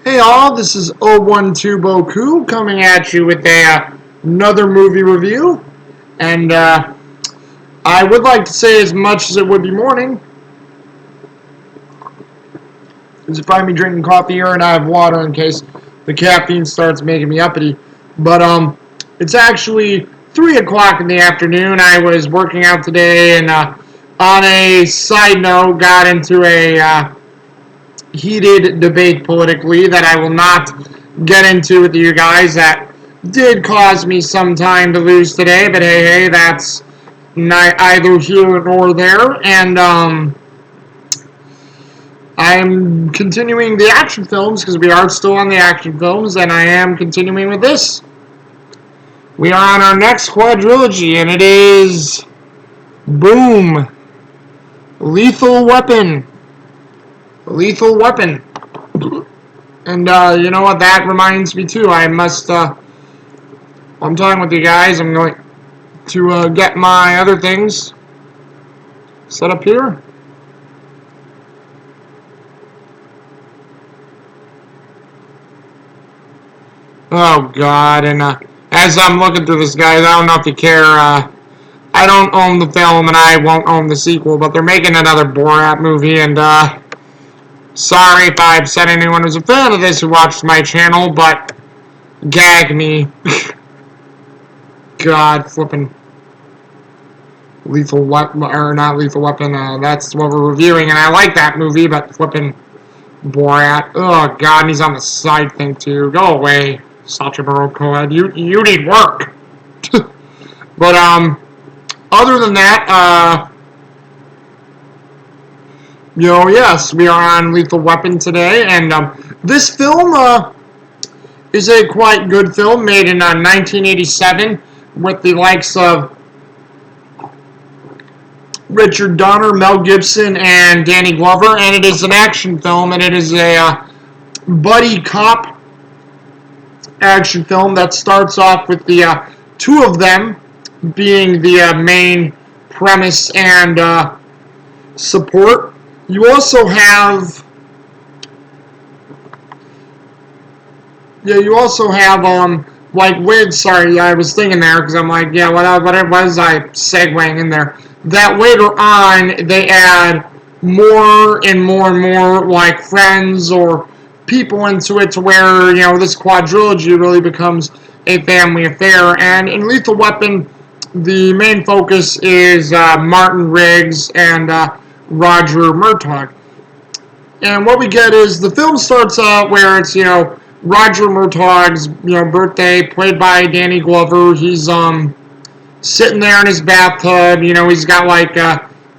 Hey all, this is 012 Boku coming at you with another movie review. And I would like to say, as much as it would be morning, is if I'm drinking coffee here and I have water in case the caffeine starts making me uppity. But it's actually 3 o'clock in the afternoon. I was working out today and on a side note got into a heated debate politically that I will not get into with you guys. That did cause me some time to lose today, but hey, that's neither here nor there. And I'm continuing the action films because we are still on the action films, and I am continuing with this. We are on our next quadrilogy, and it is Boom, Lethal Weapon. Lethal Weapon. And you know what? That reminds me too. I must. I'm talking with you guys. I'm going to get my other things set up here. Oh God! And as I'm looking through this, guys, I don't know if you care. I don't own the film, and I won't own the sequel. But they're making another Borat movie, and sorry if I upset anyone who's a fan of this who watched my channel, but gag me. God, flipping Lethal Weapon, or not Lethal Weapon, that's what we're reviewing, and I like that movie, but flipping Borat, oh God, and he's on the side thing too, go away, Sacha Baron Cohen, you need work. But, other than that, yes, we are on Lethal Weapon today, and, this film, is a quite good film, made in, 1987, with the likes of Richard Donner, Mel Gibson, and Danny Glover, and it is an action film, and it is a buddy cop action film that starts off with the two of them being the main premise and support. You also have like with, sorry, I was thinking there because I'm like, yeah, what was I segueing in there? That later on they add more and more and more like friends or people into it to where this quadrilogy really becomes a family affair. And in Lethal Weapon, the main focus is Martin Riggs and Roger Murtaugh. And what we get is the film starts out where it's Roger Murtaugh's birthday, played by Danny Glover. He's sitting there in his bathtub. He's got like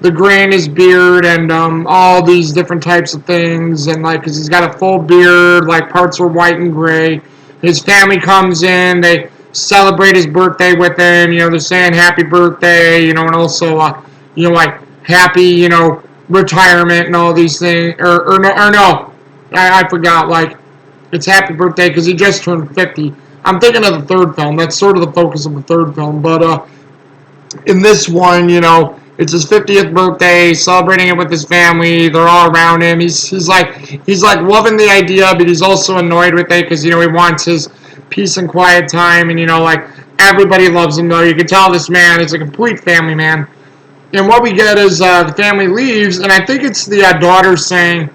the gray in his beard and all these different types of things, and like because he's got a full beard, like parts are white and gray. His family comes in, they celebrate his birthday with him. They're saying happy birthday, and also like happy retirement and all these things. Or no, I forgot, like it's happy birthday because he just turned 50. I'm thinking of the third film. That's sort of the focus of the third film. But in this one, it's his 50th birthday, celebrating it with his family. They're all around him. He's like loving the idea, but he's also annoyed with it because he wants his peace and quiet time. And like everybody loves him though. You can tell this man is a complete family man. And what we get is the family leaves, and I think it's the daughter saying,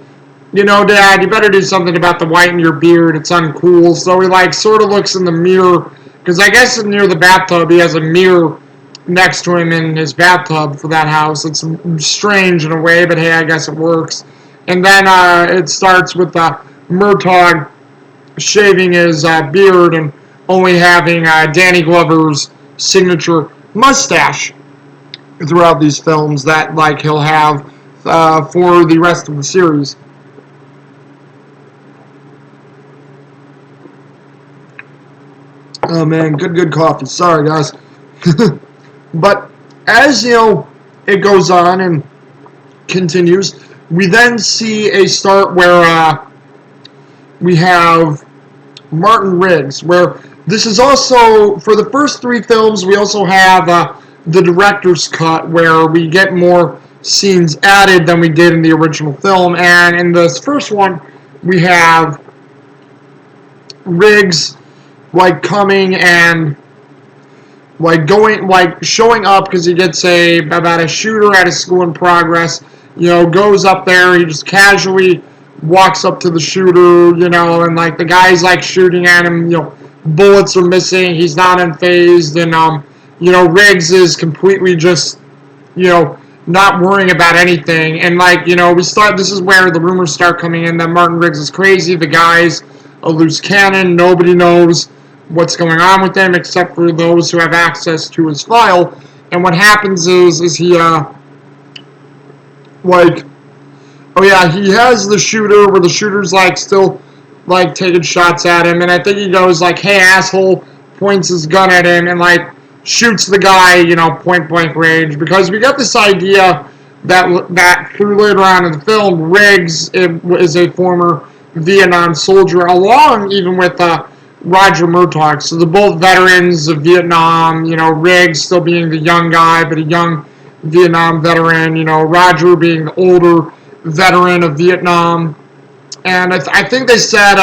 Dad, you better do something about the white in your beard. It's uncool. So he like sort of looks in the mirror because I guess near the bathtub he has a mirror next to him in his bathtub for that house. It's strange in a way, but hey, I guess it works. And then it starts with Murtaugh shaving his beard and only having Danny Glover's signature mustache throughout these films that like he'll have for the rest of the series. Oh man, good coffee. Sorry guys. But as it goes on and continues, we then see a start where we have Martin Riggs, where this is also, for the first 3 films, we also have the director's cut, where we get more scenes added than we did in the original film. And in this first one, we have Riggs, like, coming and, like, showing up because he gets about a shooter at a school in progress, goes up there, he just casually walks up to the shooter, and, like, the guy's, like, shooting at him, bullets are missing, he's not unfazed, and, Riggs is completely just, not worrying about anything, and, like, this is where the rumors start coming in that Martin Riggs is crazy, the guy's a loose cannon, nobody knows what's going on with him except for those who have access to his file, and what happens is he, like, oh yeah, he has the shooter where the shooter's, like, still, like, taking shots at him, and I think he goes, like, hey, asshole, points his gun at him, and, like, shoots the guy, point blank range, because we got this idea that through later on in the film, Riggs is a former Vietnam soldier, along even with Roger Murtaugh. So they're both veterans of Vietnam, Riggs still being the young guy, but a young Vietnam veteran, Roger being the older veteran of Vietnam. And I think they said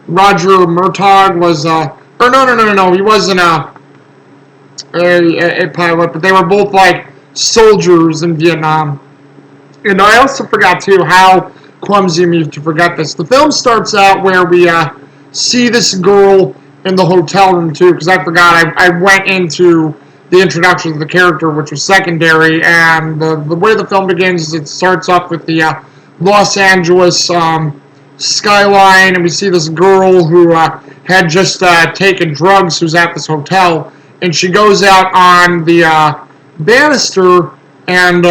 Roger Murtaugh was, or no, he wasn't a pilot, but they were both, like, soldiers in Vietnam. And I also forgot, too, how clumsy of me to forget this. The film starts out where we see this girl in the hotel room, too, because I forgot. I went into the introduction of the character, which was secondary, and the way the film begins is it starts off with the Los Angeles skyline, and we see this girl who had just taken drugs who's at this hotel, and she goes out on the banister, and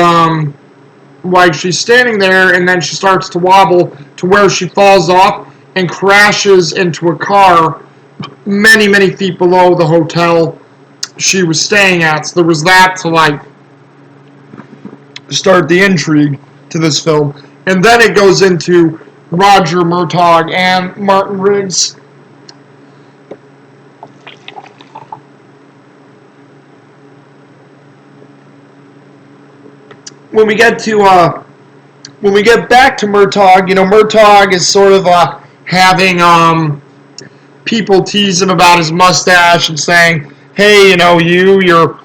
like, she's standing there, and then she starts to wobble to where she falls off and crashes into a car many, many feet below the hotel she was staying at. So there was that to, like, start the intrigue to this film. And then it goes into Roger Murtaugh and Martin Riggs. When we get back to Murtaugh, Murtaugh is sort of having people tease him about his mustache and saying, hey, you're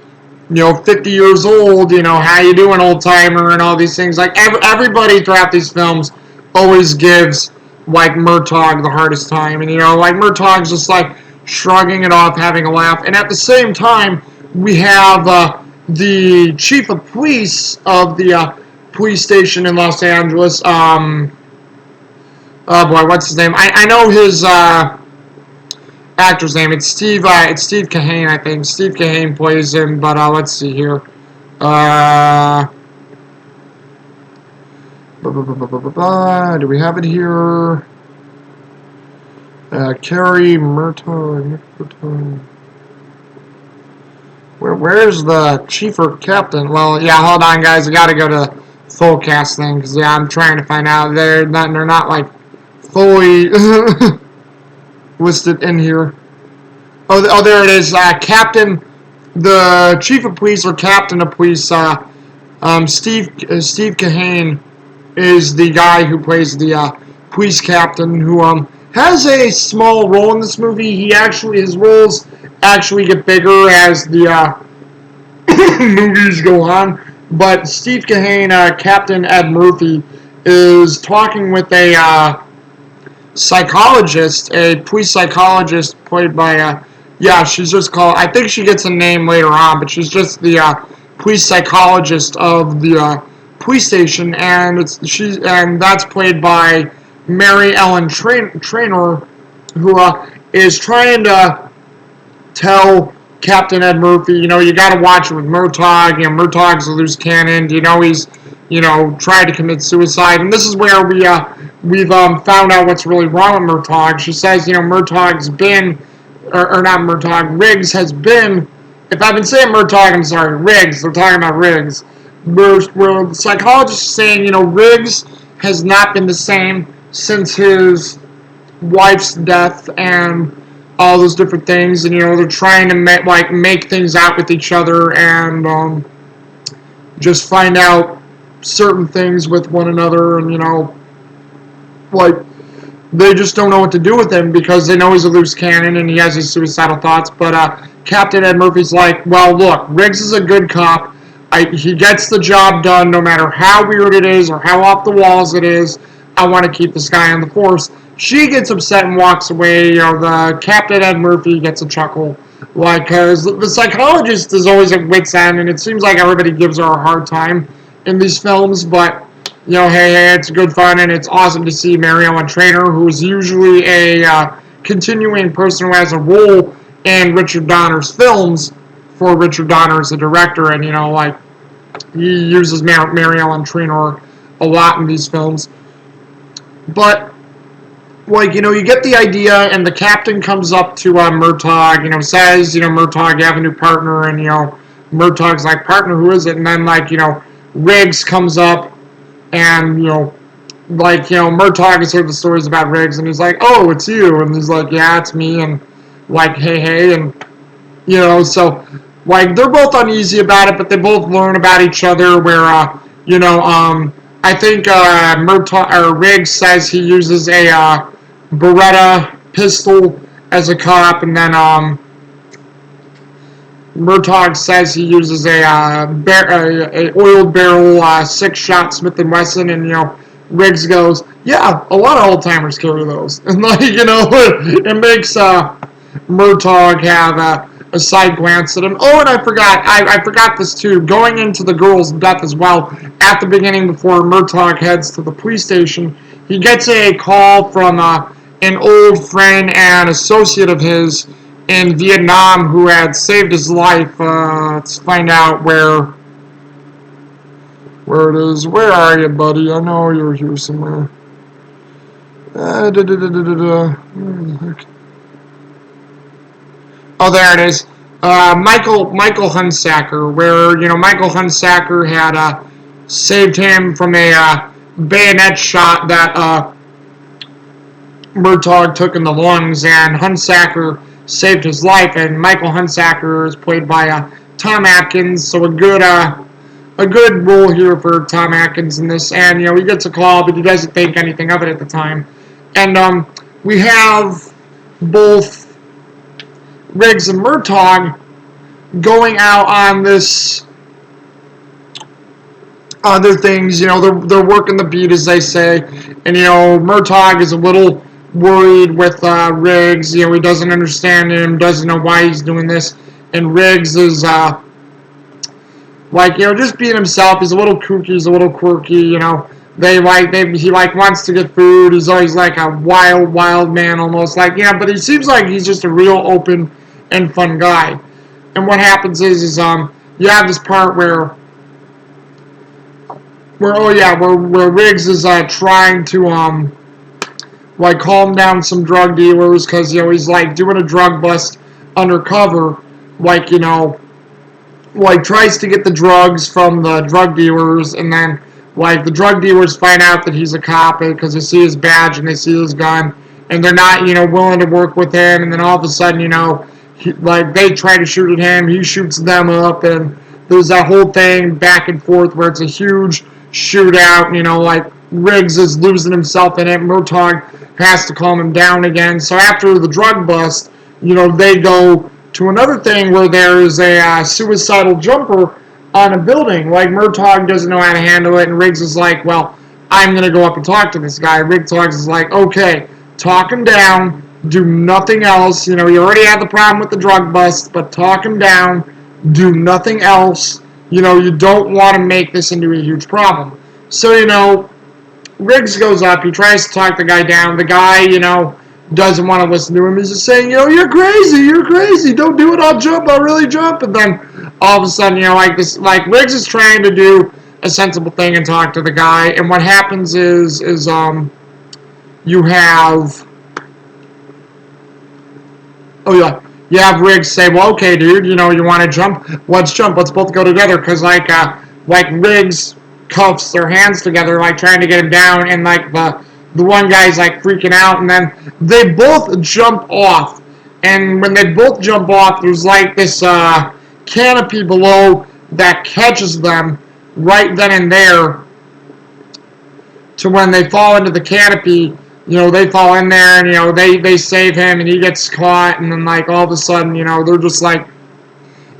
50 years old, how you doing, old timer, and all these things. Like, everybody throughout these films always gives, like, Murtaugh the hardest time, and, like, Murtaugh's just, like, shrugging it off, having a laugh, and at the same time, we have the chief of police of the police station in Los Angeles, oh boy, what's his name? I know his actor's name. It's Steve Kahane, I think. Steve Kahane plays him, but let's see here. Do we have it here? Carrie Murtaugh. Where's the chief or captain? Well, yeah, hold on, guys. I gotta go to full cast thing, because, yeah, I'm trying to find out. They're not like, fully listed in here. Oh, there it is. Captain, the chief of police or captain of police, Steve Kahane is the guy who plays the police captain, who has a small role in this movie. His roles actually get bigger as the movies go on. But Steve Kahane, Captain Ed Murphy, is talking with a psychologist, a police psychologist played by, she's just called, I think she gets a name later on, but she's just the police psychologist of the police station, and that's played by Mary Ellen Trainor, who is trying to tell Captain Ed Murphy, you got to watch it with Murtaugh. Murtaugh's a loose cannon. He's, tried to commit suicide. And this is where we've found out what's really wrong with Murtaugh. She says, Murtaugh's been, or not Murtaugh, Riggs has been, if I've been saying Murtaugh, I'm sorry, Riggs, they're talking about Riggs. Where the psychologist is saying, Riggs has not been the same since his wife's death and all those different things, and they're trying to make things out with each other and just find out certain things with one another, and like they just don't know what to do with him because they know he's a loose cannon and he has these suicidal thoughts. But Captain Ed Murphy's like, well, look, Riggs is a good cop. He gets the job done no matter how weird it is or how off the walls it is. I want to keep this guy on the force. She gets upset and walks away. The Captain Ed Murphy gets a chuckle. Because the psychologist is always at wit's end, and it seems like everybody gives her a hard time in these films, but hey, it's good fun, and it's awesome to see Mary Ellen Trainor, who is usually a continuing person who has a role in Richard Donner's films, for Richard Donner as a director, and he uses Mary Ellen Trainor a lot in these films. But you get the idea, and the captain comes up to Murtaugh, says, Murtaugh, you have a new partner, and Murtaugh's like, partner, who is it? And then Riggs comes up. And, Murtaugh has heard the stories about Riggs, and he's like, oh, it's you. And he's like, yeah, it's me. And, hey. And, so, they're both uneasy about it, but they both learn about each other where, I think Riggs says he uses a Beretta pistol as a cop, and then Murtaugh says he uses a oiled barrel 6-shot Smith & Wesson, and Riggs goes, yeah, a lot of old timers carry those, and it makes Murtaugh have a side glance at him. Oh, and I forgot this too. Going into the girl's death as well, at the beginning before Murtaugh heads to the police station, he gets a call from an old friend and associate of his in Vietnam who had saved his life. Let's find out where it is. Where are you, buddy? I know you're here somewhere. Where the heck? Oh, there it is. Michael Hunsaker, where Michael Hunsaker had saved him from a bayonet shot that Murtaugh took in the lungs, and Hunsaker saved his life. And Michael Hunsaker is played by Tom Atkins, so a good role here for Tom Atkins in this. And he gets a call, but he doesn't think anything of it at the time. And we have both Riggs and Murtaugh going out on this other things. They're working the beat, as they say. And Murtaugh is a little worried with Riggs. He doesn't understand him, doesn't know why he's doing this. And Riggs is just being himself. He's a little kooky, he's a little quirky. He wants to get food. He's always like a wild man almost. But he seems like he's just a real open and fun guy. And what happens is you have this part where Riggs is trying to calm down some drug dealers, because he's doing a drug bust undercover, tries to get the drugs from the drug dealers, and then the drug dealers find out that he's a cop because they see his badge and they see his gun, and they're not willing to work with him. And then all of a sudden they try to shoot at him, he shoots them up, and there's that whole thing back and forth where it's a huge shootout. Riggs is losing himself in it. Murtaugh has to calm him down again. So after the drug bust, they go to another thing where there is a suicidal jumper on a building. Murtaugh doesn't know how to handle it, and Riggs is like, well, I'm going to go up and talk to this guy. Riggs is like, okay, talk him down, do nothing else. You already had the problem with the drug bust, but talk him down, do nothing else. You don't want to make this into a huge problem. So, Riggs goes up, he tries to talk the guy down. The guy, doesn't want to listen to him. He's just saying, you're crazy, don't do it, I'll really jump. And then all of a sudden, Riggs is trying to do a sensible thing and talk to the guy. And what happens is you have Riggs say, well, okay, dude, you want to jump? Let's jump. Let's both go together. Because, Riggs cuffs their hands together, trying to get him down. And, the one guy's, freaking out. And then they both jump off. And when they both jump off, there's, this canopy below that catches them right then and there. To when they fall into the canopy, they fall in there and, they save him and he gets caught and then, like, all of a sudden, they're just, like,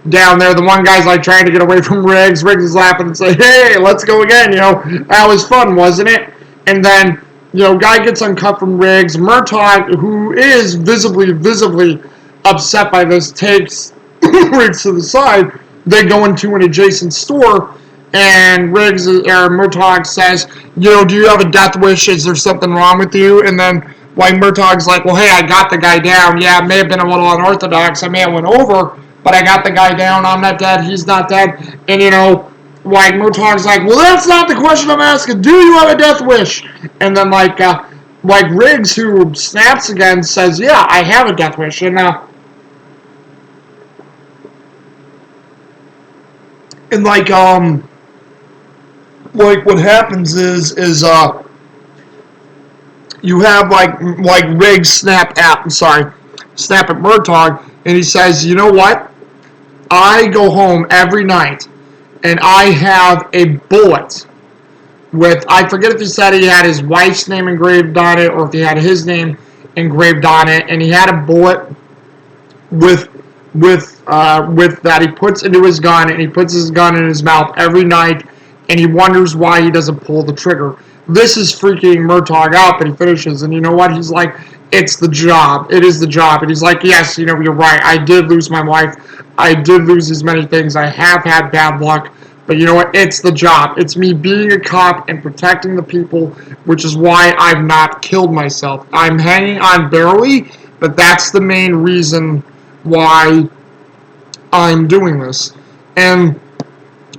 down there. The one guy's, like, trying to get away from Riggs. Riggs is laughing and saying, hey, let's go again, That was fun, wasn't it? And then, guy gets uncut from Riggs. Murtaugh, who is visibly upset by this, takes Riggs to the side. They go into an adjacent store, and Murtaugh says, do you have a death wish? Is there something wrong with you? And then, like, Murtaugh's like, well, hey, I got the guy down. Yeah, it may have been a little unorthodox. I may have went over, but I got the guy down. I'm not dead. He's not dead. And, like, Murtaugh's like, well, that's not the question I'm asking. Do you have a death wish? And then, like Riggs, who snaps again, says, yeah, I have a death wish. And, like what happens is you have like Riggs snap at Murtaugh, and he says, you know what? I go home every night, and I have a bullet with, I forget if he said he had his wife's name engraved on it or if he had his name engraved on it, and he had a bullet with that he puts into his gun, and he puts his gun in his mouth every night, and he wonders why he doesn't pull the trigger. This is freaking Murtaugh out, but he finishes, and you know what? He's like, it's the job. It is the job. And he's like, yes, you're right. I did lose my wife. I did lose as many things. I have had bad luck. But you know what? It's the job. It's me being a cop and protecting the people, which is why I've not killed myself. I'm hanging on barely, but that's the main reason why I'm doing this. And,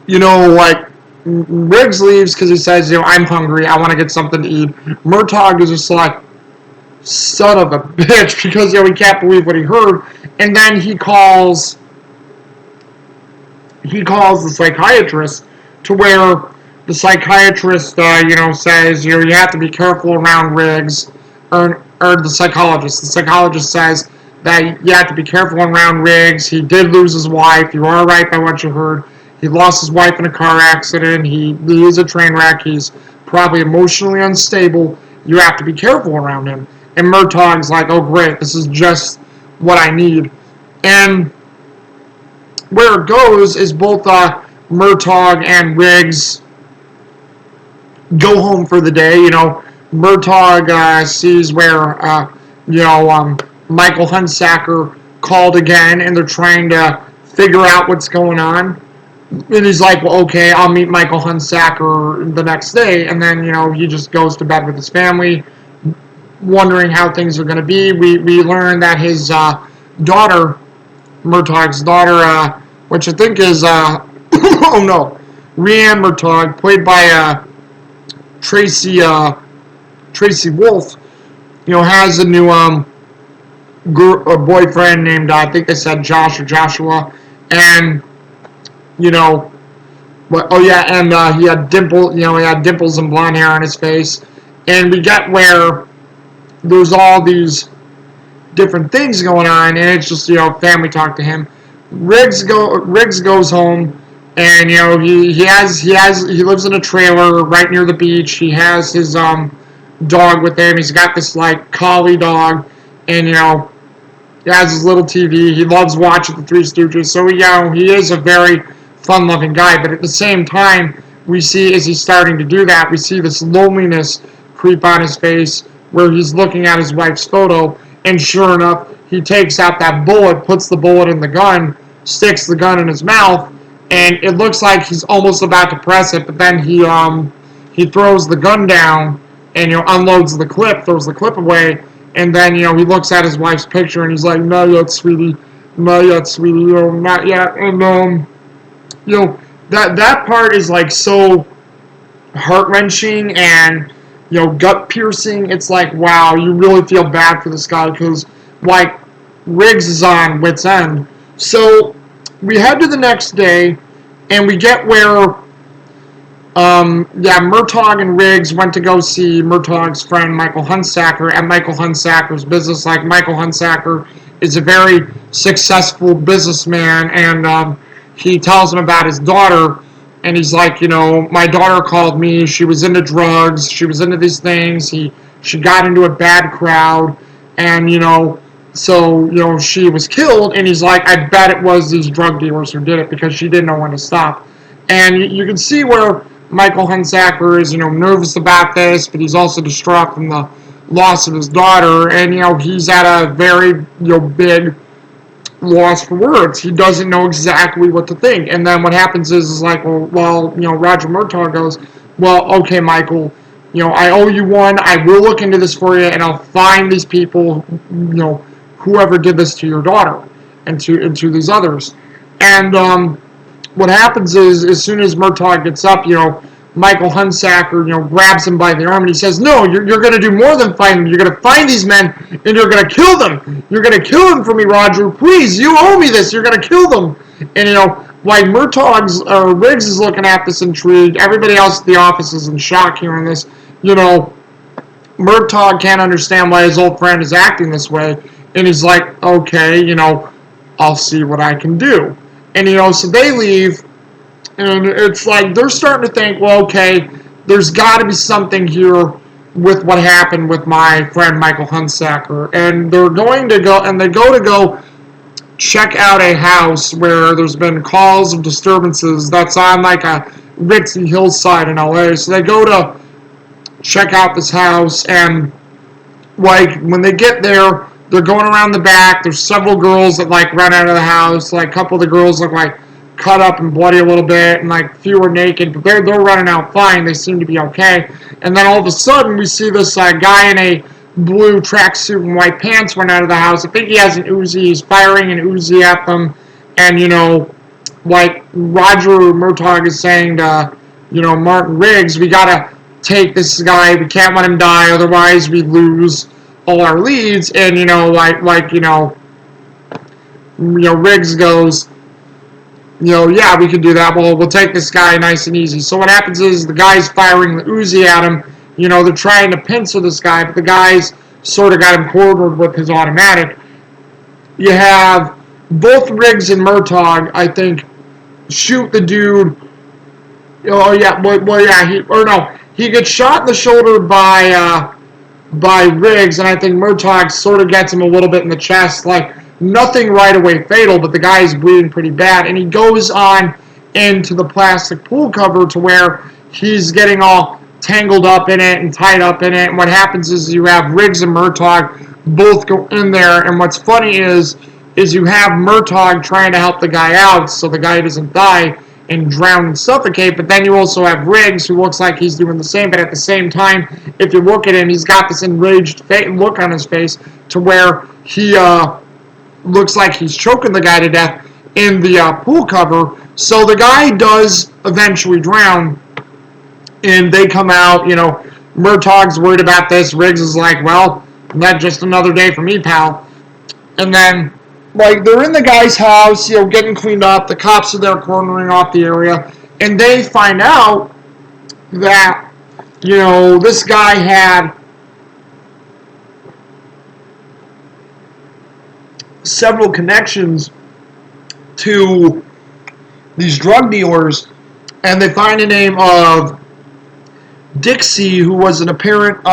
like, Riggs leaves because he says, I'm hungry. I want to get something to eat. Murtaugh is just like, son of a bitch, because, he can't believe what he heard. And then he calls the psychiatrist, to where the psychiatrist, says, you have to be careful around Riggs, or the psychologist. The psychologist says that you have to be careful around Riggs. He did lose his wife. You are right by what you heard. He lost his wife in a car accident. He is a train wreck. He's probably emotionally unstable. You have to be careful around him. And Murtaugh's like, oh, great, this is just what I need. And where it goes is both Murtaugh and Riggs go home for the day. Murtaugh sees where, Michael Hunsaker called again, and they're trying to figure out what's going on. And he's like, well, okay, I'll meet Michael Hunsaker the next day. And then, he just goes to bed with his family, wondering how things are going to be. We learn that his daughter, Murtaugh's daughter, which I think is, oh no, Rhiannon Murtaugh, played by Tracy Wolf, has a new a boyfriend named, I think they said Josh or Joshua, and, he had dimples and blonde hair on his face, and we get where there's all these different things going on, and it's just, family talk to him. Riggs goes home, and he lives in a trailer right near the beach. He has his dog with him. He's got this like collie dog, and he has his little TV. He loves watching the Three Stooges. So he is a very fun-loving guy. But at the same time, we see as he's starting to do that, we see this loneliness creep on his face, where he's looking at his wife's photo, and sure enough, he takes out that bullet, puts the bullet in the gun, sticks the gun in his mouth, and it looks like he's almost about to press it, but then he throws the gun down and unloads the clip, throws the clip away, and then he looks at his wife's picture and he's like, not yet, sweetie, not yet, sweetie, not yet, and that part is like so heart-wrenching and gut piercing. It's like, wow, you really feel bad for this guy, because like Riggs is on wit's end. So we head to the next day, and we get where Murtaugh and Riggs went to go see Murtaugh's friend Michael Hunsaker at Michael Hunsaker's business. Like, Michael Hunsaker is a very successful businessman, and he tells him about his daughter. And he's like, my daughter called me. She was into drugs. She was into these things. He she got into a bad crowd, and so she was killed. And he's like, I bet it was these drug dealers who did it because she didn't know when to stop. And you can see where Michael Hunsaker is nervous about this, but he's also distraught from the loss of his daughter, and he's at a very big lost for words. He doesn't know exactly what to think. And then what happens is like, Roger Murtaugh goes, well, okay, Michael, I owe you one. I will look into this for you, and I'll find these people, whoever did this to your daughter and to these others. And what happens is, as soon as Murtaugh gets up, Michael Hunsaker, grabs him by the arm and he says, no, you're going to do more than find them. You're going to find these men and you're going to kill them. You're going to kill them for me, Roger. Please, you owe me this. You're going to kill them. And, while Riggs is looking at this intrigued, everybody else at the office is in shock hearing this. Murtaugh can't understand why his old friend is acting this way. And he's like, okay, I'll see what I can do. And, so they leave. And it's like they're starting to think, well, okay, there's got to be something here with what happened with my friend Michael Hunsaker. And they're going to go, and they go check out a house where there's been calls of disturbances that's on like a ritzy hillside in LA. So they go to check out this house, and like when they get there, they're going around the back. There's several girls that like run out of the house. Like a couple of the girls look like cut up and bloody a little bit, and like few are naked, but they're running out fine. They seem to be okay. And then all of a sudden we see this guy in a blue tracksuit and white pants run out of the house. I think he has an Uzi. He's firing an Uzi at them, and like Roger Murtaugh is saying to Martin Riggs, we gotta take this guy. We can't let him die, otherwise we lose all our leads. And Riggs goes, yeah, we can do that. Well, we'll take this guy nice and easy. So what happens is the guy's firing the Uzi at him. They're trying to pincer this guy, but the guy's sort of got him cornered with his automatic. You have both Riggs and Murtaugh, I think, shoot the dude. Oh, yeah, he gets shot in the shoulder by Riggs, and I think Murtaugh sort of gets him a little bit in the chest, like, nothing right away fatal, but the guy's bleeding pretty bad, and he goes on into the plastic pool cover to where he's getting all tangled up in it and tied up in it. And what happens is you have Riggs and Murtaugh both go in there, and what's funny is you have Murtaugh trying to help the guy out so the guy doesn't die and drown and suffocate, but then you also have Riggs, who looks like he's doing the same, but at the same time, if you look at him, he's got this enraged look on his face to where he looks like he's choking the guy to death in the pool cover. So the guy does eventually drown, and they come out. Murtaugh's worried about this. Riggs is like, well, that's just another day for me, pal. And then, like, they're in the guy's house, getting cleaned up. The cops are there cornering off the area, and they find out that, this guy had several connections to these drug dealers, and they find the name of Dixie, who was an apparent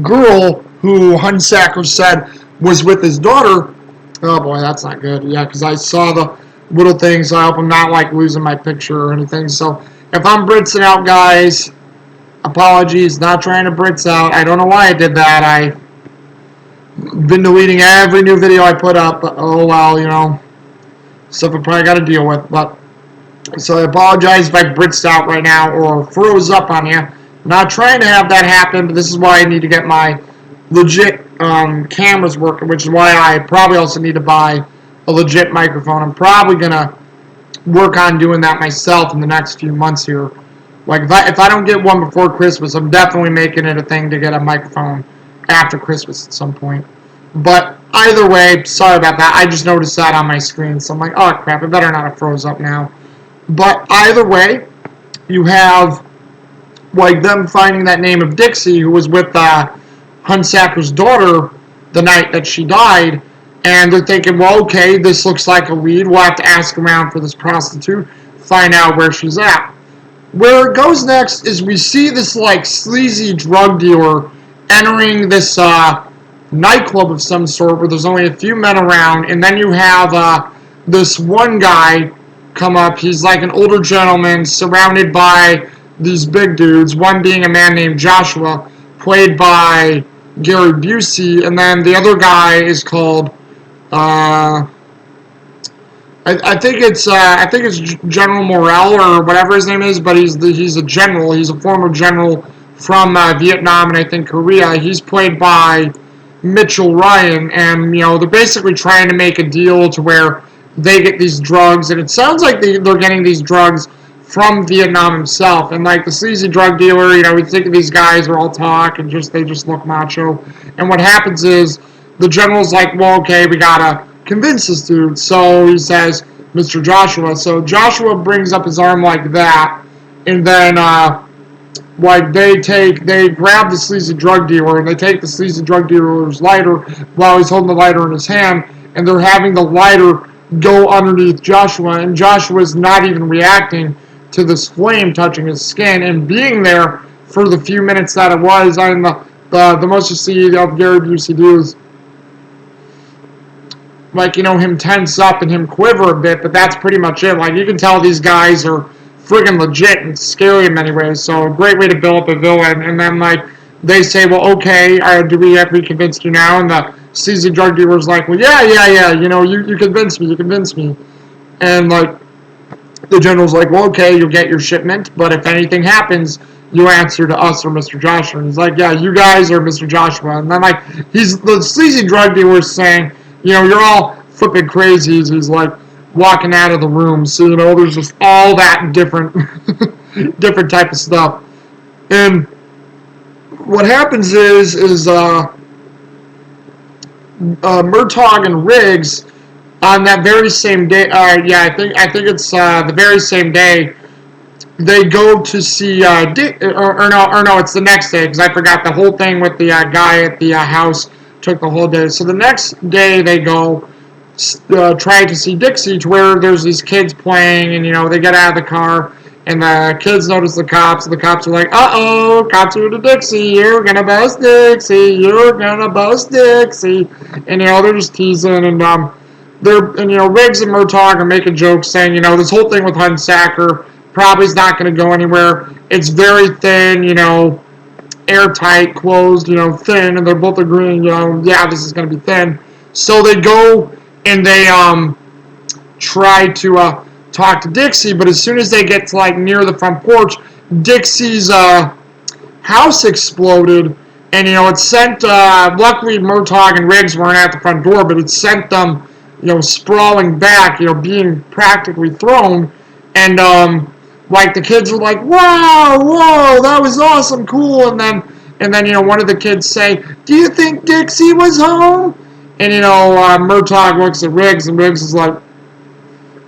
girl who Hunsaker said was with his daughter. Oh boy, that's not good. Yeah, because I saw the little things. I hope I'm not like losing my picture or anything. So if I'm Britsing out, guys, apologies. Not trying to Brits out. I don't know why I did that. I've been deleting every new video I put up, but oh well, stuff I probably got to deal with. But so I apologize if I Britsed out right now or froze up on you. Not trying to have that happen, but this is why I need to get my legit cameras working, which is why I probably also need to buy a legit microphone. I'm probably going to work on doing that myself in the next few months here. Like, if I don't get one before Christmas, I'm definitely making it a thing to get a microphone after Christmas at some point. But either way, sorry about that. I just noticed that on my screen, so I'm like, oh crap, I better not have froze up now. But either way, you have like them finding that name of Dixie, who was with Hunsaker's daughter the night that she died, and they're thinking, well, okay, this looks like a lead. We'll have to ask around for this prostitute, find out where she's at. Where it goes next is we see this like sleazy drug dealer entering this nightclub of some sort where there's only a few men around, and then you have this one guy come up. He's like an older gentleman surrounded by these big dudes, one being a man named Joshua, played by Gary Busey, and then the other guy is called I think it's General Morel or whatever his name is, but he's a general. He's a former general from Vietnam and I think Korea. He's played by Mitchell Ryan, and they're basically trying to make a deal to where they get these drugs, and it sounds like they're getting these drugs from Vietnam himself. And like the sleazy drug dealer, we think of these guys are all talk and they just look macho. And what happens is the general's like, well, okay, we gotta convince this dude. So he says, Mr. Joshua. So Joshua brings up his arm like that, and then like they grab the sleazy drug dealer and they take the sleazy drug dealer's lighter while he's holding the lighter in his hand, and they're having the lighter go underneath Joshua, and Joshua's not even reacting to this flame touching his skin and being there for the few minutes that it was. I mean, the most you see of Gary Busey do is like, him tense up and him quiver a bit, but that's pretty much it. Like, you can tell these guys are friggin' legit and scary in many ways, so a great way to build up a villain. And then, like, they say, well, okay, do we have to be convinced you now? And the sleazy drug dealer's like, well, yeah, you convinced me. And, like, the general's like, well, okay, you'll get your shipment, but if anything happens, you answer to us or Mr. Joshua. And he's like, yeah, you guys are Mr. Joshua. And then, like, the sleazy drug dealer's saying, you're all flipping crazies. He's like walking out of the room. So, there's just all that different type of stuff. And what happens is Murtaugh and Riggs on that very same day. I think it's the very same day. They go to see Dick, or no, it's the next day because I forgot the whole thing with the guy at the house. Took the whole day. So the next day they go try to see Dixie, to where there's these kids playing, and they get out of the car, and the kids notice the cops, and the cops are like, uh-oh, cops are to Dixie, you're gonna bust Dixie, and they're just teasing, and Riggs and Murtaugh are making jokes saying, this whole thing with Hunsacker probably is not gonna go anywhere. It's very thin, airtight, closed, thin, and they're both agreeing, yeah, this is going to be thin. So they go and they try to talk to Dixie, but as soon as they get to like near the front porch, Dixie's house exploded, and it sent. Luckily, Murtaugh and Riggs weren't at the front door, but it sent them, sprawling back, being practically thrown, and like the kids were like, whoa, that was awesome, cool, and then one of the kids say, do you think Dixie was home? And Murtaugh looks at Riggs, and Riggs is like,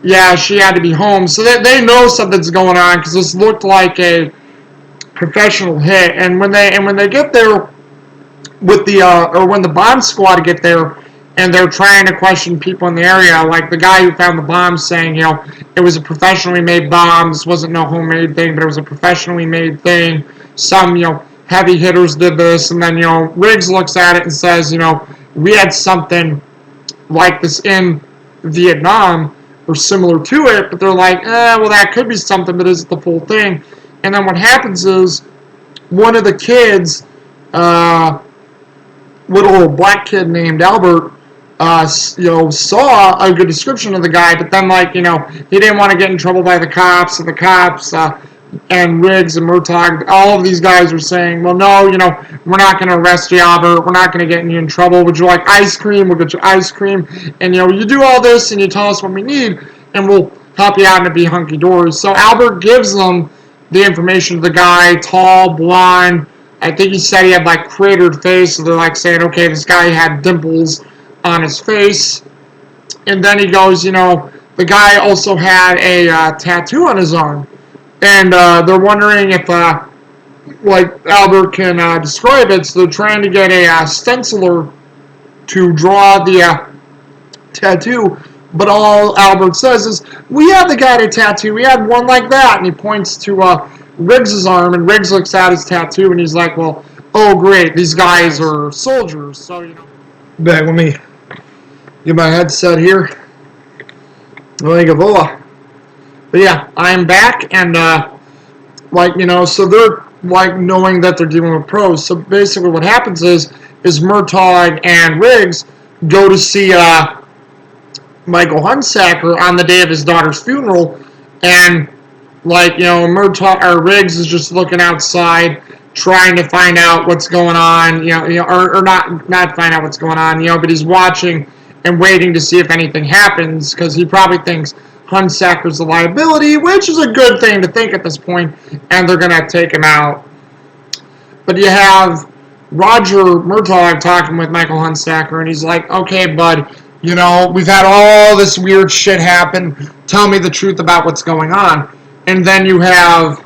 yeah, she had to be home. So they know something's going on because this looked like a professional hit. And when they get there with when the bomb squad get there, and they're trying to question people in the area, like the guy who found the bomb saying, it was a professionally made bomb. This wasn't no homemade thing, but it was a professionally made thing. Some, heavy hitters did this. And then, Riggs looks at it and says, we had something like this in Vietnam or similar to it, but they're like, well, that could be something, but is it the full thing? And then what happens is one of the kids, little black kid named Albert, saw a good description of the guy, but then, he didn't want to get in trouble by the cops, and the cops, and Riggs and Murtaugh, all of these guys were saying, well, no, we're not going to arrest you, Albert, we're not going to get you in trouble, would you like ice cream, we'll get you ice cream, and, you do all this, and you tell us what we need, and we'll help you out and it'll be hunky-dory. So Albert gives them the information of the guy, tall, blonde, I think he said he had, cratered face, so they're, saying, okay, this guy had dimples on his face. And then he goes, the guy also had a tattoo on his arm. And they're wondering if, Albert can describe it. So they're trying to get a stenciler to draw the tattoo. But all Albert says is, we had the guy a tattoo. We had one like that. And he points to Riggs' arm. And Riggs looks at his tattoo. And he's like, well, oh great, these guys are soldiers, so back, let me get my headset here. Like a boa. But yeah, I'm back, and so they're like knowing that they're dealing with pros. So basically, what happens is Murtaugh and Riggs go to see Michael Hunsaker on the day of his daughter's funeral, and Murtaugh or Riggs is just looking outside, trying to find out what's going on, or not find out what's going on, but he's watching and waiting to see if anything happens, because he probably thinks Hunsaker's a liability, which is a good thing to think at this point, and they're gonna take him out. But you have Roger Murtaugh talking with Michael Hunsaker, and he's like, okay, bud, we've had all this weird shit happen. Tell me the truth about what's going on. And then you have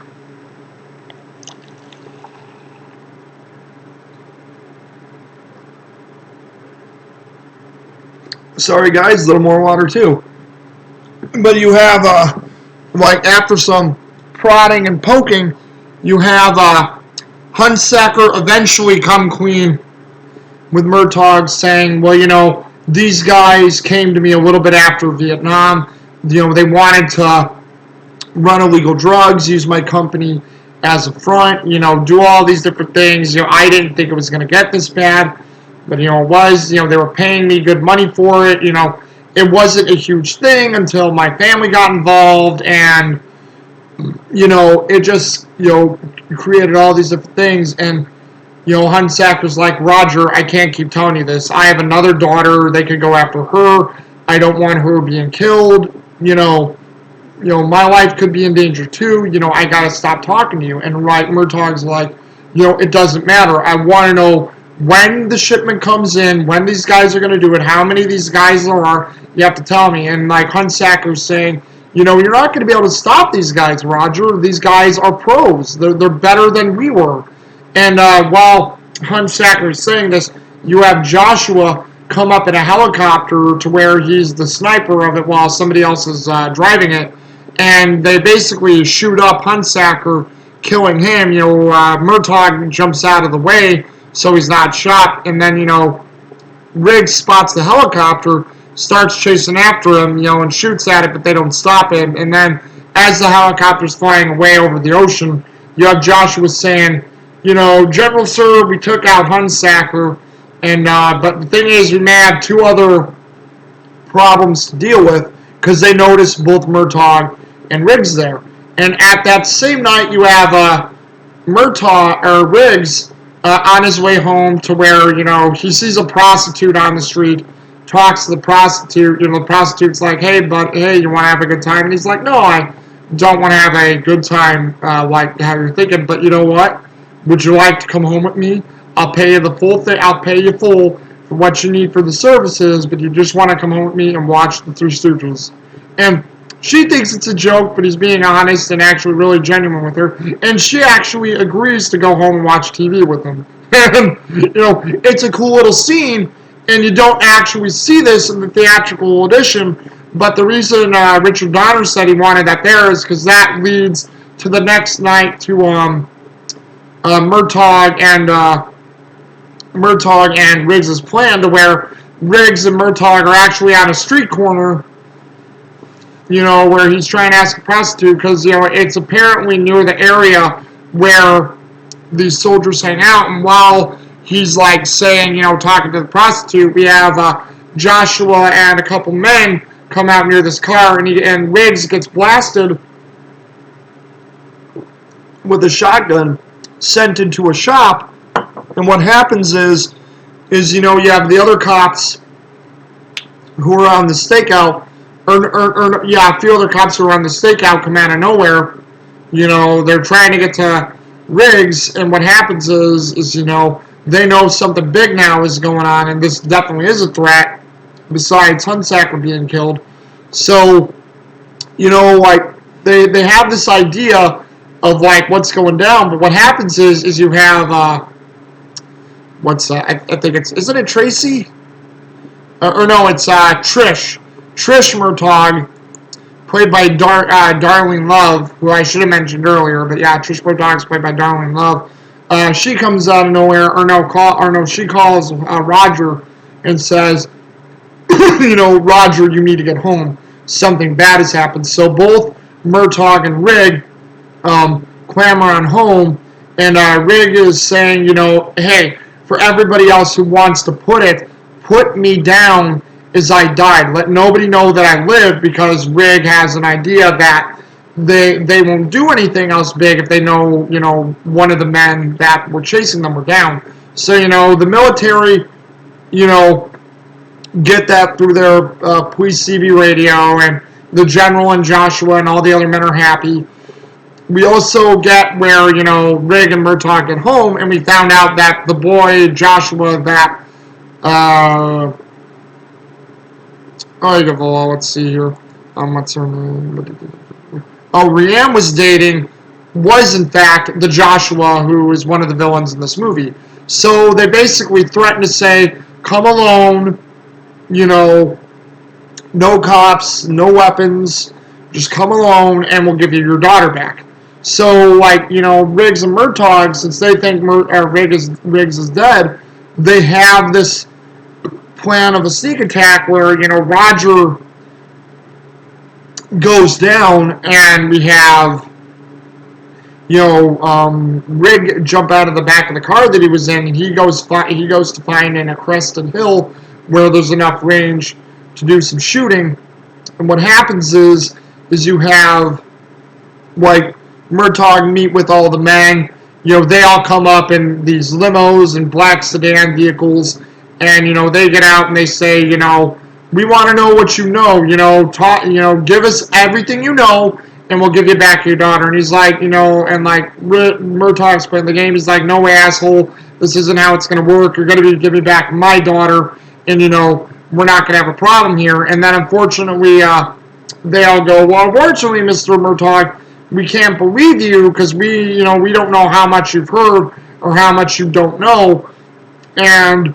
sorry guys, a little more water too. But you have after some prodding and poking, you have Hunsaker eventually come clean with Murtaugh, saying, well, these guys came to me a little bit after Vietnam. They wanted to run illegal drugs, use my company as a front, do all these different things. I didn't think it was going to get this bad, but, it was. They were paying me good money for it. It wasn't a huge thing until my family got involved, and, it just, created all these different things. And, Hunsaker's like, Roger, I can't keep telling you this. I have another daughter. They could go after her. I don't want her being killed. My life could be in danger too. I gotta stop talking to you. And Murtaugh's like, it doesn't matter. I want to know when the shipment comes in, when these guys are gonna do it, how many of these guys there are. You have to tell me. And Hunsaker's saying, you're not gonna be able to stop these guys, Roger. These guys are pros. They're better than we were. And while Hunsaker is saying this, you have Joshua come up in a helicopter to where he's the sniper of it while somebody else is driving it. And they basically shoot up Hunsaker, killing him. Murtaugh jumps out of the way so he's not shot. And then, Riggs spots the helicopter, starts chasing after him, and shoots at it, but they don't stop him. And then as the helicopter's flying away over the ocean, you have Joshua saying, General Sir, we took out Hunsaker, and but the thing is, we may have two other problems to deal with, because they noticed both Murtaugh and Riggs there. And at that same night, you have Murtaugh or Riggs on his way home to where he sees a prostitute on the street, talks to the prostitute. The prostitute's like, hey, bud, hey, you want to have a good time? And he's like, no, I don't want to have a good time like how you're thinking, but you know what? Would you like to come home with me? I'll pay you the full thing. I'll pay you full for what you need for the services, but you just want to come home with me and watch the Three Stooges. And she thinks it's a joke, but he's being honest and actually really genuine with her. And she actually agrees to go home and watch TV with him. And, it's a cool little scene, and you don't actually see this in the theatrical edition, but the reason Richard Donner said he wanted that there is because that leads to the next night to Murtaugh and Riggs' plan, to where Riggs and Murtaugh are actually on a street corner, where he's trying to ask a prostitute, because, it's apparently near the area where these soldiers hang out. And while he's saying, talking to the prostitute, we have Joshua and a couple men come out near this car, and Riggs gets blasted with a shotgun, sent into a shop. And what happens is you have the other cops who are on the stakeout, a few other cops who are on the stakeout come out of nowhere. They're trying to get to Riggs, and what happens is they know something big now is going on, and this definitely is a threat, besides Hunsaker being killed. So, they have this idea of what's going down, but what happens is you have I think isn't it Tracy? Or no, it's Trish Murtaugh, played by Darlene Love, who I should have mentioned earlier, but yeah, Trish Murtaugh's played by Darlene Love. she comes out of nowhere, she calls Roger and says, Roger, you need to get home. Something bad has happened. So both Murtaugh and Rig clamor on home, and Rig is saying, hey, for everybody else who wants to put me down as I died. Let nobody know that I lived, because Rig has an idea that they won't do anything else big if they know, one of the men that were chasing them were down. So, the military, get that through their police CB radio, and the general and Joshua and all the other men are happy. We also get where, Rig and Murtaugh get home, and we found out that the boy, Joshua, that, let's see here, what's her name? Rianne was dating, was in fact the Joshua who is one of the villains in this movie. So they basically threatened to say, come alone, no cops, no weapons, just come alone and we'll give you your daughter back. So, Riggs and Murtaugh, since they think Riggs is dead, they have this plan of a sneak attack where, Roger goes down, and we have, Rig jump out of the back of the car that he was in, and he goes to find in a crested hill where there's enough range to do some shooting. And what happens is you have, Murtaugh meet with all the men. They all come up in these limos and black sedan vehicles, and, they get out and they say, we want to know what you know, give us everything you know, and we'll give you back your daughter. And he's like, Murtaugh explained the game. He's like, no way, asshole. This isn't how it's going to work. You're going to give me back my daughter, and, we're not going to have a problem here. And then, unfortunately, they all go, well, unfortunately, Mr. Murtaugh, we can't believe you, because we don't know how much you've heard or how much you don't know. And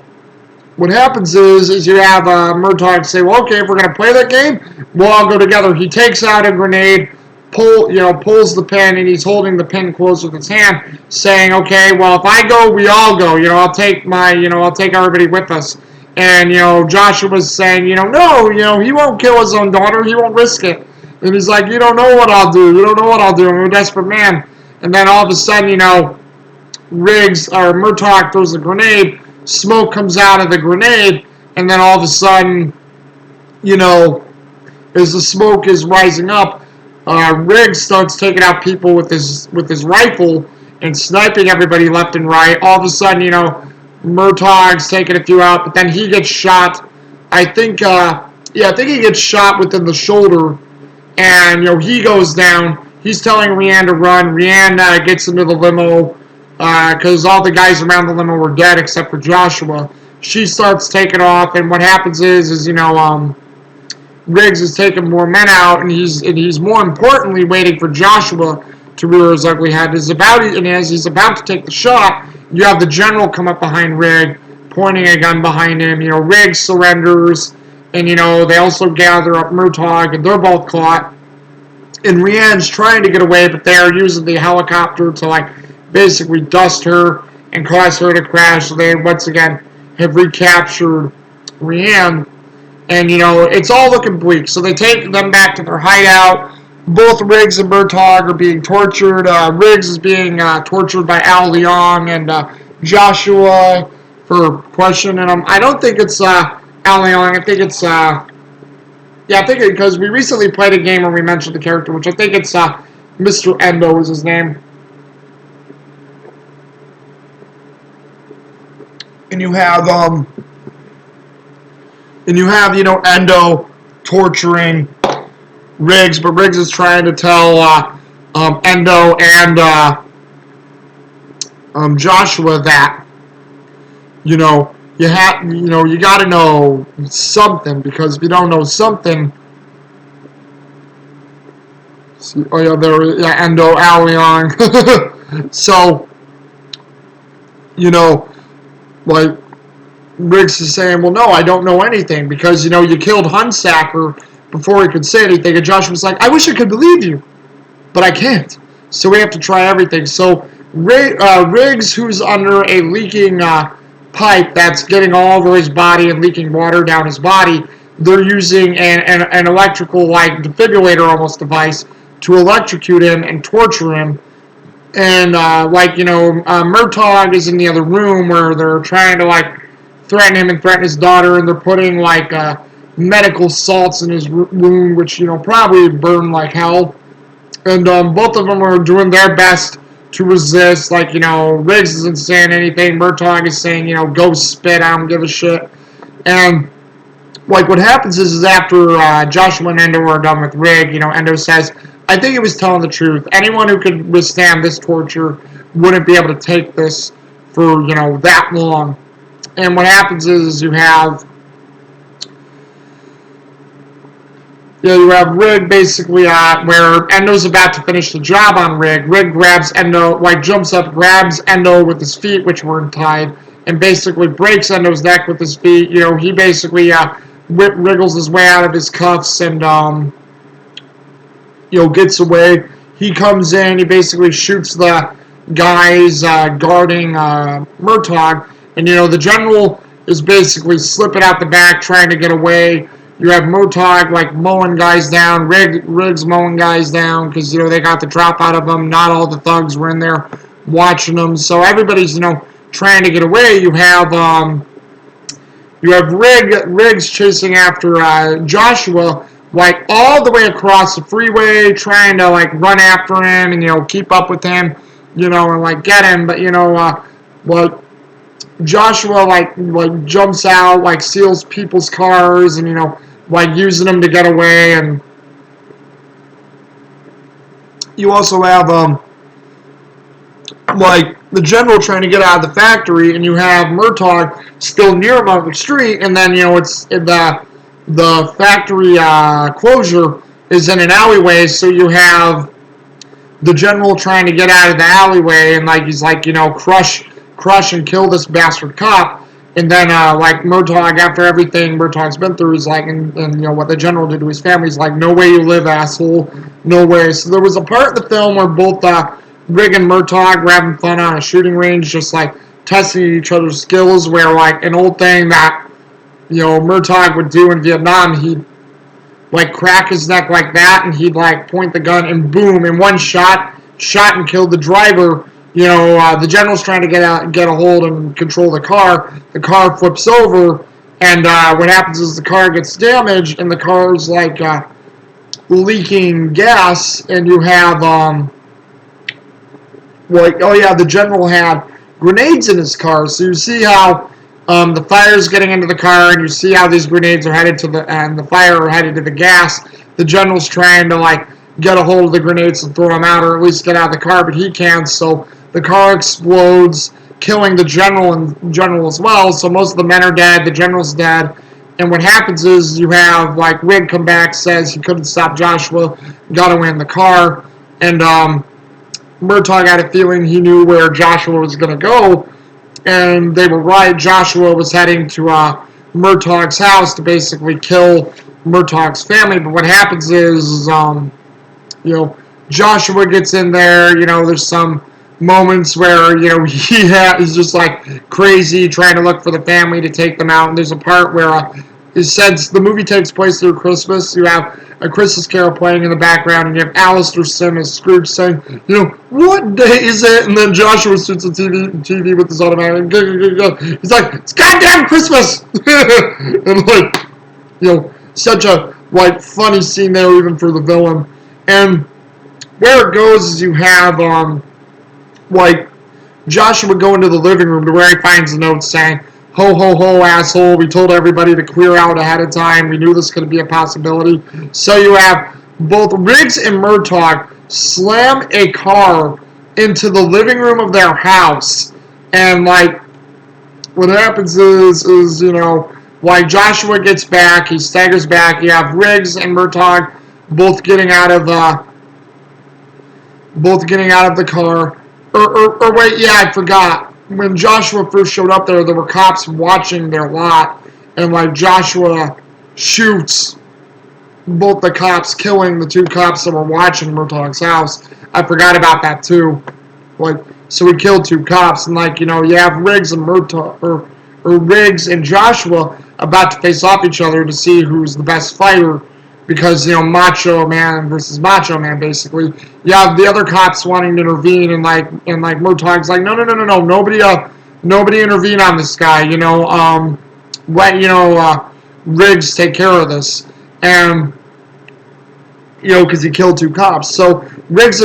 what happens is you have Murtaugh say, well, okay, if we're going to play that game, we'll all go together. He takes out a grenade, pulls the pin, and he's holding the pin close with his hand, saying, okay, well, if I go, we all go. I'll take everybody with us. And, Joshua's saying, no, he won't kill his own daughter. He won't risk it. And he's like, you don't know what I'll do. You don't know what I'll do. I'm a desperate man. And then all of a sudden, Murtaugh throws a grenade. Smoke comes out of the grenade, and then all of a sudden, as the smoke is rising up, Riggs starts taking out people with his rifle and sniping everybody left and right. All of a sudden, Murtaugh's taking a few out, but then he gets shot. I think he gets shot within the shoulder, and he goes down. He's telling Rianne to run. Rianne gets into the limo, because all the guys around the limo were dead except for Joshua. She starts taking off, and what happens is Riggs is taking more men out, and he's more importantly waiting for Joshua to rear his ugly head. As he's about to take the shot, you have the general come up behind Riggs, pointing a gun behind him. Riggs surrenders, and they also gather up Murtaugh, and they're both caught. And Rianne's trying to get away, but they're using the helicopter to basically dust her and cause her to crash. So they once again have recaptured Rianne, and it's all looking bleak. So they take them back to their hideout. Both Riggs and Murtaugh are being tortured. Riggs is being tortured by Al Leong and Joshua for questioning him. I don't think it's Al Leong. I think it's because we recently played a game where we mentioned the character, which I think it's Mr. Endo is his name. And you have Endo torturing Riggs, but Riggs is trying to tell Endo and Joshua that you got to know something, because if you don't know something, Endo, Al Leong. So Riggs is saying, well, no, I don't know anything, because, you killed Hunsacker before he could say anything. And Josh was like, I wish I could believe you, but I can't. So we have to try everything. So Riggs, who's under a leaking pipe that's getting all over his body and leaking water down his body, they're using an electrical, like, defibrillator almost device to electrocute him and torture him. And, Murtaugh is in the other room where they're trying to, like, threaten him and threaten his daughter, and they're putting, like, medical salts in his wound, which, probably burn like hell. And both of them are doing their best to resist. Like, Riggs isn't saying anything. Murtaugh is saying, go spit, I don't give a shit. And, like, what happens is after Joshua and Endo are done with Rig, Endo says, I think he was telling the truth. Anyone who could withstand this torture wouldn't be able to take this for, that long. And what happens is you have Rig basically where Endo's about to finish the job on Rig. Rig grabs Endo, like jumps up, grabs Endo with his feet, which weren't tied, and basically breaks Endo's neck with his feet. He basically wriggles his way out of his cuffs and gets away. He comes in, he basically shoots the guys guarding Murtaugh, and the general is basically slipping out the back trying to get away. You have Murtaugh like mowing guys down, Riggs mowing guys down because they got the drop out of them. Not all the thugs were in there watching them, so everybody's trying to get away. You have Riggs chasing after Joshua, like all the way across the freeway, trying to like run after him and keep up with him, and like get him. But like Joshua like jumps out, like steals people's cars, and like using them to get away. And you also have like the general trying to get out of the factory, and you have Murtaugh still near him on the street, and then it's the factory closure is in an alleyway, so you have the general trying to get out of the alleyway, and like he's like crush and kill this bastard cop. And then, like, Murtaugh, after everything Murtaugh's been through, he's like, and what the general did to his family, he's like, no way you live, asshole. No way. So there was a part of the film where both Rig and Murtaugh were having fun on a shooting range, just, like, testing each other's skills, where, like, an old thing that, Murtaugh would do in Vietnam, he'd, like, crack his neck like that, and he'd, like, point the gun, and boom, in one shot and killed the driver. The general's trying to get a hold and control the car. The car flips over, and what happens is the car gets damaged, and the car's like leaking gas, and you have the general had grenades in his car. So you see how the fire's getting into the car, and you see how these grenades are headed to the fire are headed to the gas. The general's trying to like get a hold of the grenades and throw them out, or at least get out of the car, but he can't. So the car explodes, killing the general as well. So most of the men are dead. The general's dead. And what happens is you have like Rig come back, says he couldn't stop Joshua, got away in the car, and Murtaugh got a feeling he knew where Joshua was going to go, and they were right. Joshua was heading to Murtaugh's house to basically kill Murtaugh's family. But what happens is, Joshua gets in there. There's some moments where he's just like crazy trying to look for the family to take them out, and there's a part where since the movie takes place through Christmas, you have a Christmas Carol playing in the background, and you have Alistair Sim as Scrooge saying, what day is it? And then Joshua shoots the TV with his automatic. He's like, it's goddamn Christmas! And like, such a like funny scene there, even for the villain. And where it goes is you have like Joshua go into the living room to where he finds a note saying, ho ho ho asshole, we told everybody to clear out ahead of time, we knew this could be a possibility. So you have both Riggs and Murtaugh slam a car into the living room of their house, and like what happens is like Joshua gets back, he staggers back, you have Riggs and Murtaugh both getting out of the car. Or wait, yeah, I forgot. When Joshua first showed up there were cops watching their lot, and like Joshua shoots both the cops, killing the two cops that were watching Murtaugh's house. I forgot about that too. Like, So he killed 2 cops, and like, you have Riggs and Murtaugh, or Riggs and Joshua about to face off each other to see who's the best fighter, because Macho Man versus Macho Man, basically. You have the other cops wanting to intervene, and Murtaugh's like, no, no, no, no, no, nobody intervene on this guy. Riggs take care of this, and because he killed 2 cops. So Riggs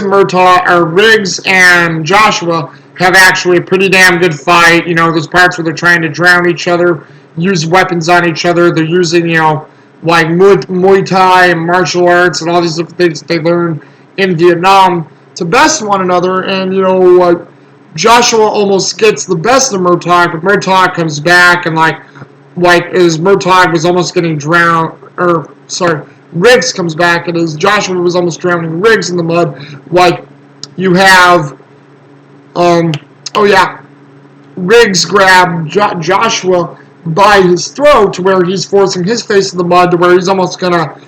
and Joshua have actually a pretty damn good fight. There's parts where they're trying to drown each other, use weapons on each other. They're using, like Muay Thai and martial arts and all these different things that they learned in Vietnam to best one another. And, Joshua almost gets the best of Murtaugh, but Murtaugh comes back and, as Murtaugh was almost getting drowned, Riggs comes back, and as Joshua was almost drowning Riggs in the mud, you have, Riggs grabbed Joshua by his throat to where he's forcing his face in the mud to where he's almost gonna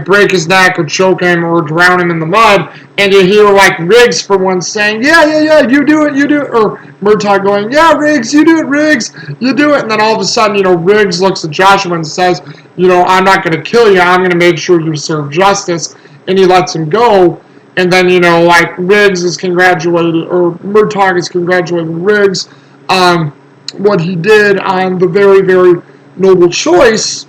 break his neck or choke him or drown him in the mud, and you hear Riggs for once saying, yeah, you do it, or Murtaugh going, yeah, Riggs, you do it, and then all of a sudden, Riggs looks at Joshua and says, I'm not going to kill you, I'm going to make sure you serve justice, and he lets him go, and then, Riggs is congratulated, or Murtaugh is congratulating Riggs on what he did on the very, very noble choice.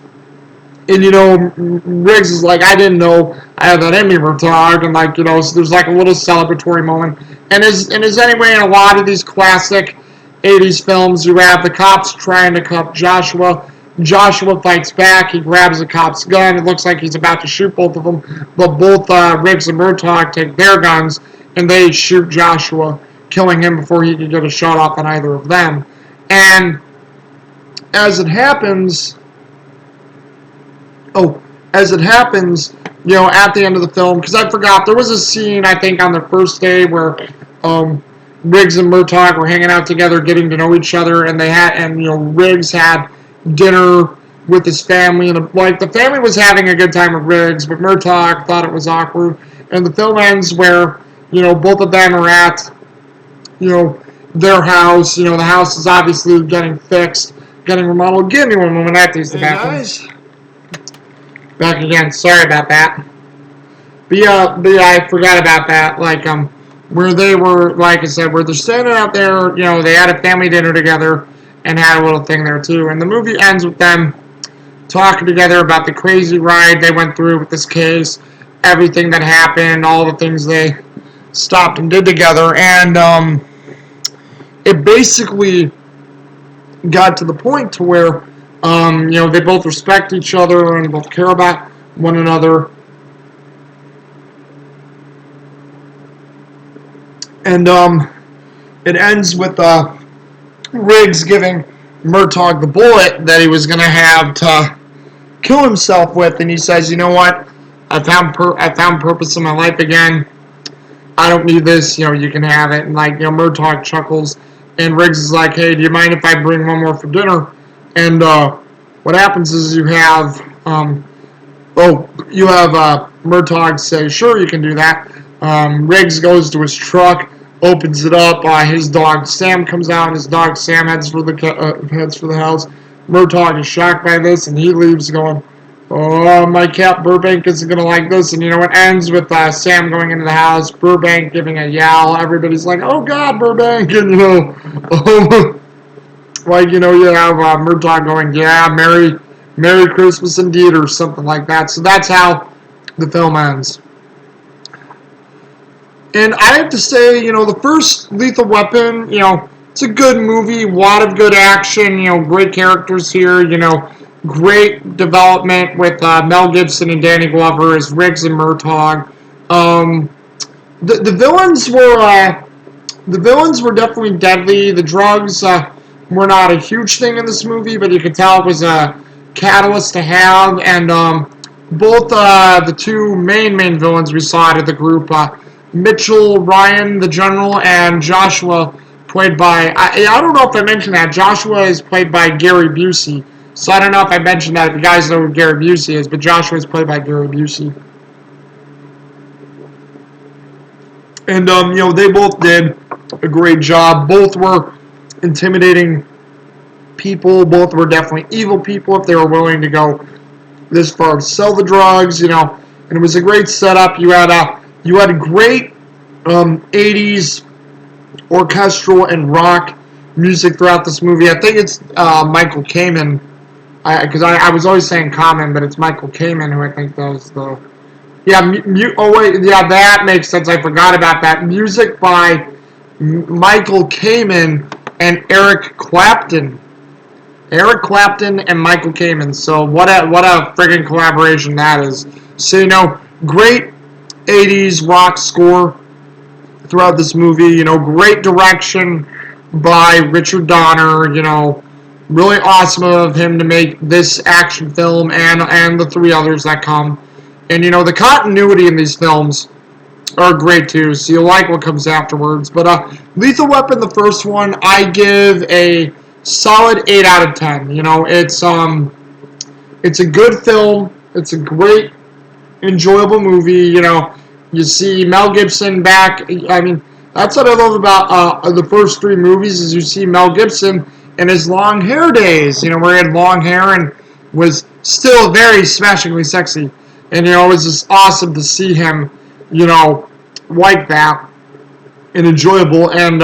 And, Riggs is like, I didn't know I had that in me, Murtaugh. And, so there's a little celebratory moment. And as anyway, in a lot of these classic 80s films, you have the cops trying to cuff Joshua. Joshua fights back. He grabs the cop's gun. It looks like he's about to shoot both of them. But both Riggs and Murtaugh take their guns, and they shoot Joshua, killing him before he could get a shot off on either of them. And as it happens, at the end of the film, because I forgot, there was a scene, I think, on the first day where Riggs and Murtaugh were hanging out together, getting to know each other, and Riggs had dinner with his family, and the family was having a good time with Riggs, but Murtaugh thought it was awkward, and the film ends where, both of them are at, their house, the house is obviously getting fixed, getting remodeled. Give me one moment, I have to use the bathroom. Guys. Back again. Sorry about that. But yeah, I forgot about that. Where they were, like I said, where they're standing out there, they had a family dinner together and had a little thing there too. And the movie ends with them talking together about the crazy ride they went through with this case, everything that happened, all the things they stopped and did together. And it basically got to the point to where they both respect each other and both care about one another. And it ends with Riggs giving Murtaugh the bullet that he was going to have to kill himself with, and he says, you know what, I found purpose in my life again. I don't need this, you can have it. And Murtaugh chuckles, and Riggs is like, hey, do you mind if I bring one more for dinner? And what happens is you have Murtaugh say, sure, you can do that. Riggs goes to his truck, opens it up. His dog Sam comes out, and his dog Sam heads for the house. Murtaugh is shocked by this, and he leaves going, oh, my cat Burbank isn't going to like this. And, it ends with Sam going into the house, Burbank giving a yowl. Everybody's like, oh, God, Burbank. And, you have Murtaugh going, yeah, Merry Christmas indeed, or something like that. So that's how the film ends. And I have to say, the first Lethal Weapon, it's a good movie, a lot of good action, great characters here, great development with Mel Gibson and Danny Glover as Riggs and Murtaugh. The villains were definitely deadly. The drugs were not a huge thing in this movie, but you could tell it was a catalyst to have. And both the two main villains we saw out of the group, Mitchell Ryan, the general, and Joshua, played by, I don't know if I mentioned that, Joshua is played by Gary Busey. So I don't know if I mentioned that, if you guys know who Gary Busey is, but Joshua is played by Gary Busey. And, they both did a great job. Both were intimidating people. Both were definitely evil people if they were willing to go this far to sell the drugs, And it was a great setup. You had a great 80s orchestral and rock music throughout this movie. I think it's Michael Kamen, because I was always saying Kamen, but it's Michael Kamen who I think does the. Yeah, oh wait, yeah, that makes sense. I forgot about that. Music by Michael Kamen and Eric Clapton. Eric Clapton and Michael Kamen. So what a friggin' collaboration that is. So great 80s rock score throughout this movie. Great direction by Richard Donner. Really awesome of him to make this action film and the three others that come. And the continuity in these films are great too. So you'll like what comes afterwards. But Lethal Weapon, the first one, I give a solid 8 out of 10. It's a good film. It's a great, enjoyable movie. You see Mel Gibson back. I mean, that's what I love about the first three movies is you see Mel Gibson in his long hair days. Where he had long hair and was still very smashingly sexy. And it was just awesome to see him, like that. And enjoyable, and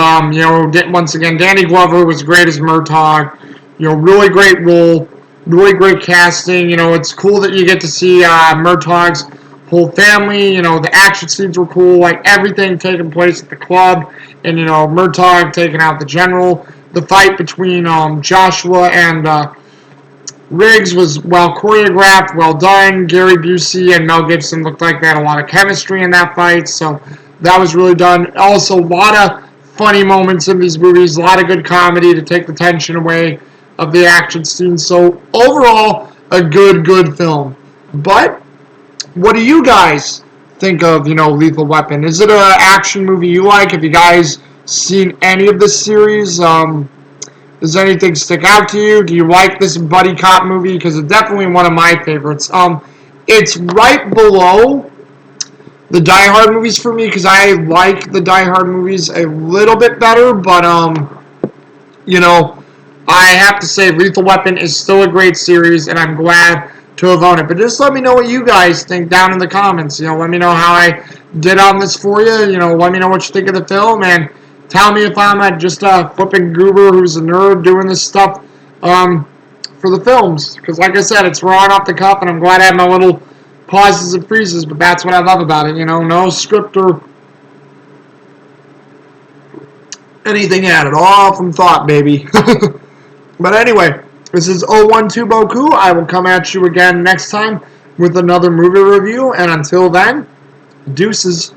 once again, Danny Glover was great as Murtaugh. Really great role, really great casting. It's cool that you get to see Murtaugh's whole family. The action scenes were cool, like everything taking place at the club, and Murtaugh taking out the general. The fight between Joshua and Riggs was well choreographed, well done. Gary Busey and Mel Gibson looked like they had a lot of chemistry in that fight, so that was really done. Also, a lot of funny moments in these movies, a lot of good comedy to take the tension away of the action scenes. So, overall, a good film. But, what do you guys think of, Lethal Weapon? Is it an action movie you like? Have you guys seen any of this series? Does anything stick out to you? Do you like this buddy cop movie? Because it's definitely one of my favorites. It's right below the Die Hard movies for me because I like the Die Hard movies a little bit better. But I have to say Lethal Weapon is still a great series, and I'm glad to have owned it. But just let me know what you guys think down in the comments. Let me know how I did on this for you. Let me know what you think of the film, and tell me if I'm just a flipping goober who's a nerd doing this stuff for the films. Because like I said, it's raw and off the cuff, and I'm glad I have my little pauses and freezes, but that's what I love about it. No script or anything added. All from thought, baby. But anyway, this is 012 Boku. I will come at you again next time with another movie review, and until then, deuces.